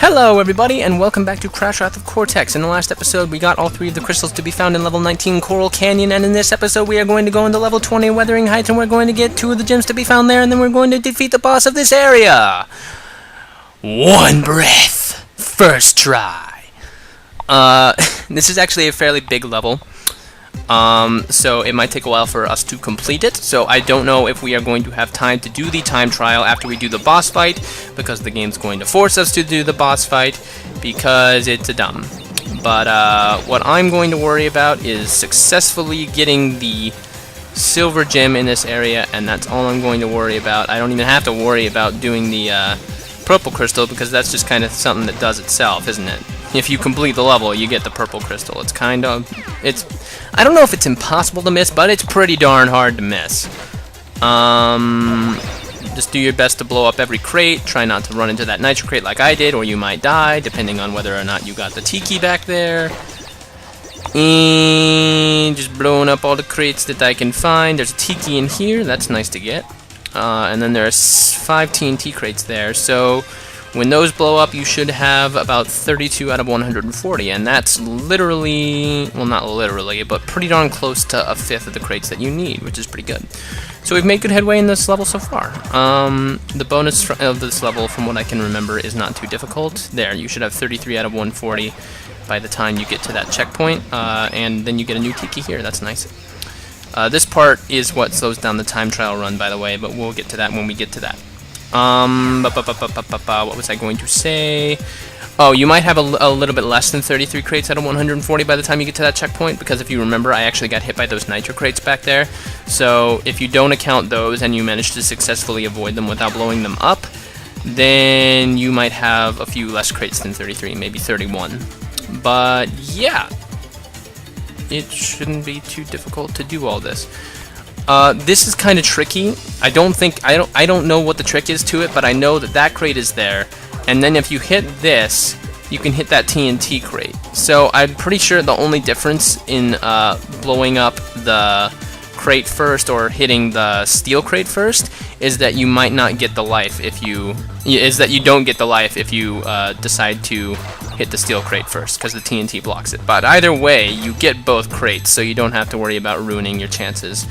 Hello everybody, and welcome back to Crash WoC of Cortex. In the last episode, we got all 3 of the crystals to be found in level 19 Coral Canyon, and in this episode we are going to go into level 20 Weathering Heights, and we're going to get 2 of the gems to be found there, and then we're going to defeat the boss of this area! One breath! First try! This is actually a fairly big level. So it might take a while for us to complete it, so I don't know if we are going to have time to do the time trial after we do the boss fight, because the game's going to force us to do the boss fight, because it's a dumb. But what I'm going to worry about is successfully getting the silver gem in this area, and that's all I'm going to worry about. I don't even have to worry about doing the purple crystal, because that's just kind of something that does itself, isn't it? If you complete the level, you get the purple crystal. It's kind of, I don't know if it's impossible to miss, but it's pretty darn hard to miss. Just do your best to blow up every crate. Try not to run into that nitro crate like I did, or you might die, depending on whether or not you got the Tiki back there. And just blowing up all the crates that I can find. There's a Tiki in here. That's nice to get. And then there's 5 TNT crates there, so when those blow up, you should have about 32 out of 140, and that's literally, well, not literally, but pretty darn close to 1/5 of the crates that you need, which is pretty good. So we've made good headway in this level so far. The bonus of this level, from what I can remember, is not too difficult. There, you should have 33 out of 140 by the time you get to that checkpoint, and then you get a new Tiki here. That's nice. This part is what slows down the time trial run, by the way, but we'll get to that when we get to that. What was I going to say? Oh, you might have a little bit less than 33 crates out of 140 by the time you get to that checkpoint, because if you remember, I actually got hit by those nitro crates back there. So if you don't account those and you manage to successfully avoid them without blowing them up, then you might have a few less crates than 33, maybe 31. But yeah, it shouldn't be too difficult to do all this. This is kind of tricky. I don't know what the trick is to it, but I know that that crate is there, and then if you hit this, you can hit that TNT crate. So I'm pretty sure the only difference in blowing up the crate first or hitting the steel crate first is that you might not get the life if you don't get the life if you decide to hit the steel crate first, because the TNT blocks it. But either way, you get both crates, so you don't have to worry about ruining your chances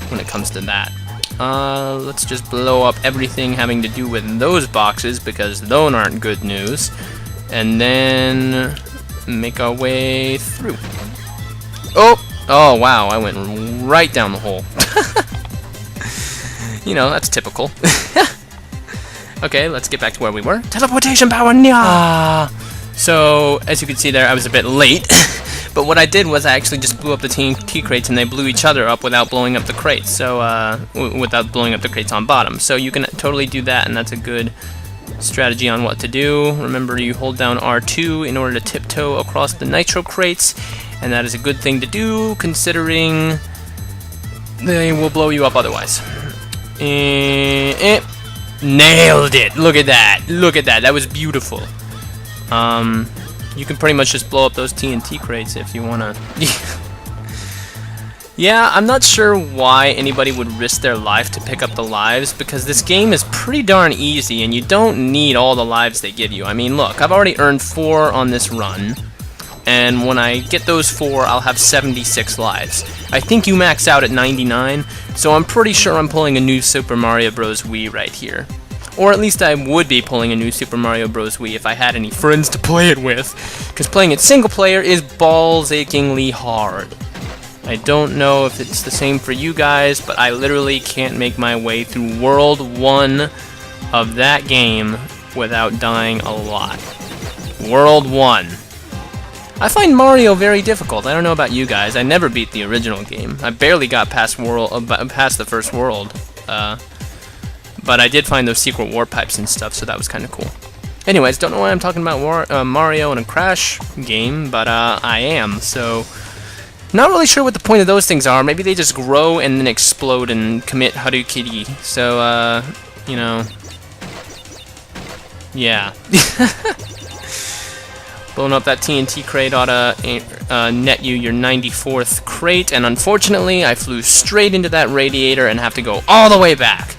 when it comes to that. Let's just blow up everything having to do with those boxes, because those aren't good news, and then make our way through. Oh wow, I went right down the hole. You know, that's typical. Okay, let's get back to where we were. Teleportation power, nya! So, as you can see there, I was a bit late. But what I did was I actually just blew up the TNT crates, and they blew each other up without blowing up the crates. So, without blowing up the crates on bottom. So you can totally do that, and that's a good strategy on what to do. Remember, you hold down R2 in order to tiptoe across the nitro crates, and that is a good thing to do, considering they will blow you up otherwise. Nailed it! Look at that! Look at that! That was beautiful. You can pretty much just blow up those TNT crates if you wanna. Yeah, I'm not sure why anybody would risk their life to pick up the lives, because this game is pretty darn easy and you don't need all the lives they give you. I mean, look, I've already earned 4 on this run, and when I get those 4, I'll have 76 lives. I think you max out at 99, so I'm pretty sure I'm pulling a new Super Mario Bros. Wii right here. Or at least I would be pulling a new Super Mario Bros. Wii if I had any friends to play it with, because playing it single player is balls-achingly hard. I don't know if it's the same for you guys, but I literally can't make my way through World 1 of that game without dying a lot. World 1. I find Mario very difficult. I don't know about you guys. I never beat the original game. I barely got past the first world. But I did find those secret warp pipes and stuff, so that was kind of cool. Anyways, don't know why I'm talking about Mario and a Crash game, but I am, so not really sure what the point of those things are. Maybe they just grow and then explode and commit Harukiri. So, you know, yeah. Blowing up that TNT crate ought to net you your 94th crate, and unfortunately, I flew straight into that radiator and have to go all the way back.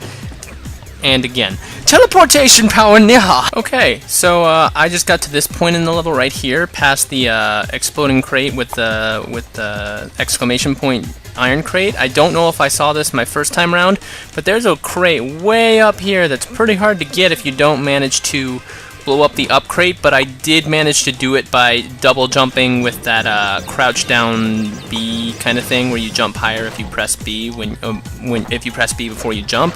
And again. teleportation power, Niha! Okay, so I just got to this point in the level right here, past the exploding crate with the exclamation point iron crate. I don't know if I saw this my first time around, but there's a crate way up here that's pretty hard to get if you don't manage to blow up the up crate, but I did manage to do it by double jumping with that crouch down B kind of thing, where you jump higher if you press B if you press B before you jump.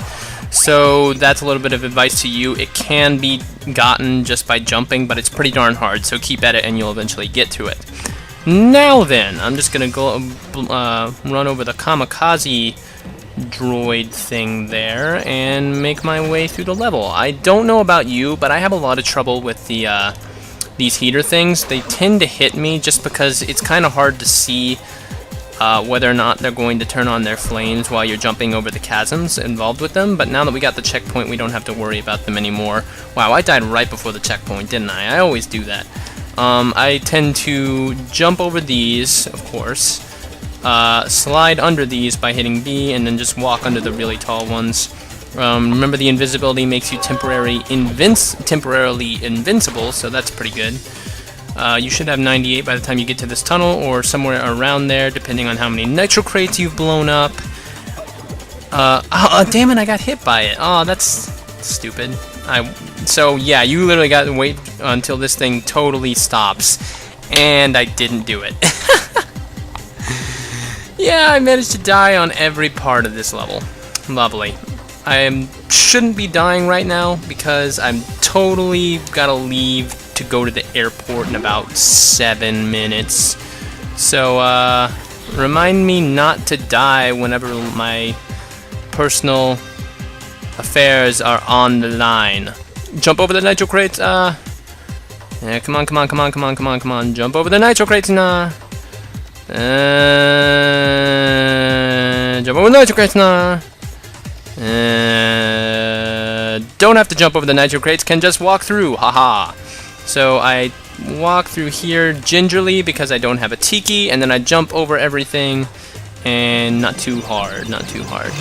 So that's a little bit of advice to you. It can be gotten just by jumping, but it's pretty darn hard, so keep at it and you'll eventually get to it. Now then, I'm just gonna go run over the kamikaze droid thing there and make my way through the level. I don't know about you, but I have a lot of trouble with the these heater things. They tend to hit me just because it's kind of hard to see whether or not they're going to turn on their flames while you're jumping over the chasms involved with them. But now that we got the checkpoint, we don't have to worry about them anymore. Wow, I died right before the checkpoint, didn't I? I always do that. I tend to jump over these, of course, slide under these by hitting B, and then just walk under the really tall ones. Remember, the invisibility makes you temporarily invincible, so that's pretty good. You should have 98 by the time you get to this tunnel, or somewhere around there, depending on how many nitro crates you've blown up. Oh, damn it, I got hit by it. Oh, that's stupid. So yeah, you literally got to wait until this thing totally stops, and I didn't do it. Yeah, I managed to die on every part of this level. Lovely. I shouldn't be dying right now because I'm totally gotta leave to go to the airport in about 7 minutes. So, remind me not to die whenever my personal affairs are on the line. Jump over the nitro crates, yeah, come on, jump over the nitro crates, nah. Jump over the nitro crates, nah. Don't have to jump over the nitro crates, can just walk through, haha. So I walk through here gingerly because I don't have a tiki, and then I jump over everything, and not too hard, not too hard.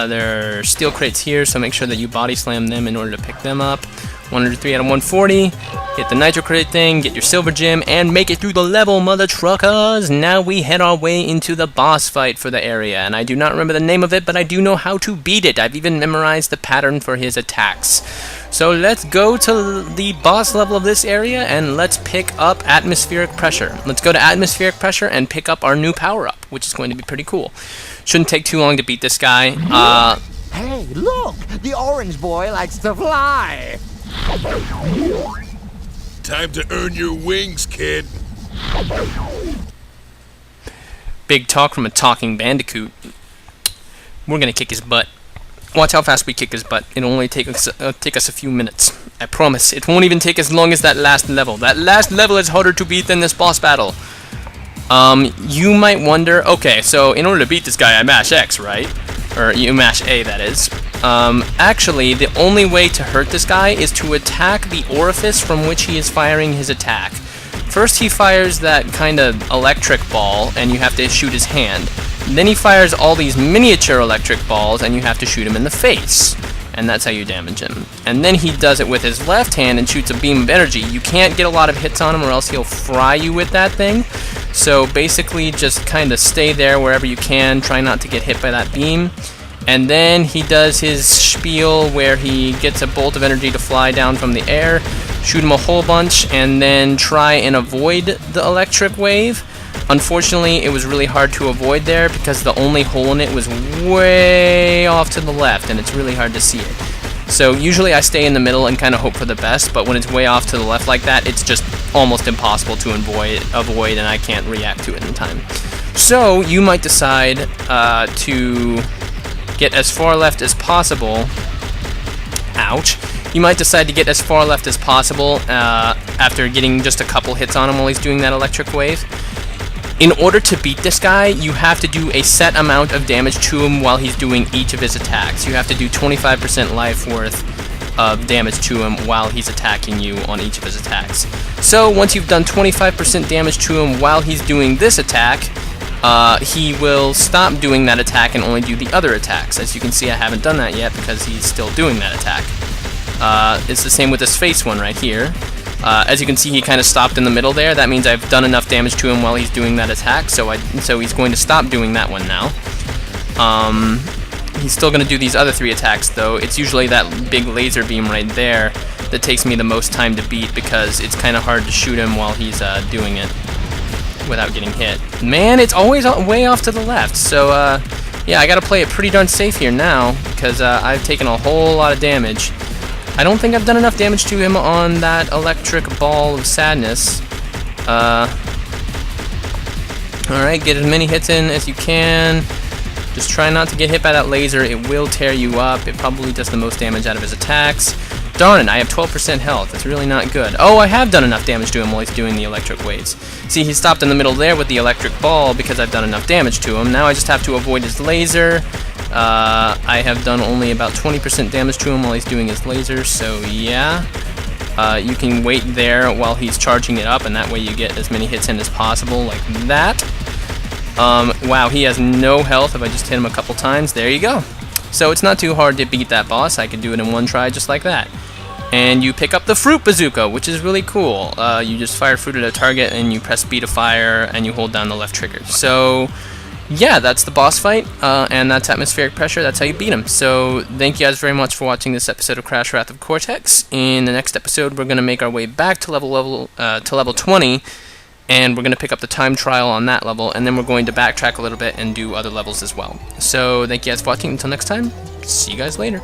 There are steel crates here, so make sure that you body slam them in order to pick them up. 103 out of 140. Hit the nitro crate thing, get your silver gem, and make it through the level, mother truckers! Now we head our way into the boss fight for the area, and I do not remember the name of it, but I do know how to beat it. I've even memorized the pattern for his attacks. So let's go to the boss level of this area, and let's pick up atmospheric pressure. Let's go to atmospheric pressure and pick up our new power-up, which is going to be pretty cool. Shouldn't take too long to beat this guy. Hey, look! The orange boy likes to fly! Time to earn your wings, kid. Big talk from a talking Bandicoot. We're gonna kick his butt. Watch how fast we kick his butt. It'll only take us a few minutes. I promise. It won't even take as long as that last level. That last level is harder to beat than this boss battle. You might wonder, okay, so in order to beat this guy, I mash X, right? Or you mash A, that is. Actually, the only way to hurt this guy is to attack the orifice from which he is firing his attack. First he fires that kind of electric ball, and you have to shoot his hand. Then he fires all these miniature electric balls, and you have to shoot him in the face. And that's how you damage him. And then he does it with his left hand and shoots a beam of energy. You can't get a lot of hits on him or else he'll fry you with that thing. So basically just kind of stay there wherever you can, try not to get hit by that beam. And then he does his spiel where he gets a bolt of energy to fly down from the air, shoot him a whole bunch, and then try and avoid the electric wave. Unfortunately, it was really hard to avoid there because the only hole in it was way off to the left, and it's really hard to see it. So usually I stay in the middle and kind of hope for the best, but when it's way off to the left like that, it's just almost impossible to avoid, and I can't react to it in time. So you might decide to get as far left as possible. Ouch. You might decide to get as far left as possible after getting just a couple hits on him while he's doing that electric wave. In order to beat this guy, you have to do a set amount of damage to him while he's doing each of his attacks. You have to do 25% life worth of damage to him while he's attacking you on each of his attacks. So once you've done 25% damage to him while he's doing this attack, he will stop doing that attack and only do the other attacks. As you can see, I haven't done that yet because he's still doing that attack. It's the same with this face one right here. As you can see, he kind of stopped in the middle there. That means I've done enough damage to him while he's doing that attack, so he's going to stop doing that one now. He's still going to do these other 3 attacks, though. It's usually that big laser beam right there that takes me the most time to beat, because it's kind of hard to shoot him while he's doing it without getting hit. Man, it's always way off to the left, so yeah, I gotta play it pretty darn safe here now, because I've taken a whole lot of damage. I don't think I've done enough damage to him on that electric ball of sadness. Alright, get as many hits in as you can. Just try not to get hit by that laser. It will tear you up. It probably does the most damage out of his attacks. Darn it, I have 12% health. That's really not good. Oh, I have done enough damage to him while he's doing the electric waves. See, he stopped in the middle there with the electric ball because I've done enough damage to him. Now I just have to avoid his laser. I have done only about 20% damage to him while he's doing his laser, so yeah. You can wait there while he's charging it up, and that way you get as many hits in as possible, like that. Wow, he has no health if I just hit him a couple times. There you go. So it's not too hard to beat that boss. I can do it in one try just like that. And you pick up the fruit bazooka, which is really cool. You just fire fruit at a target, and you press B to fire, and you hold down the left trigger. So yeah, that's the boss fight, and that's atmospheric pressure. That's how you beat him. So thank you guys very much for watching this episode of Crash Wrath of Cortex. In the next episode, we're going to make our way back to level 20, and we're going to pick up the time trial on that level, and then we're going to backtrack a little bit and do other levels as well. So thank you guys for watching. Until next time, see you guys later.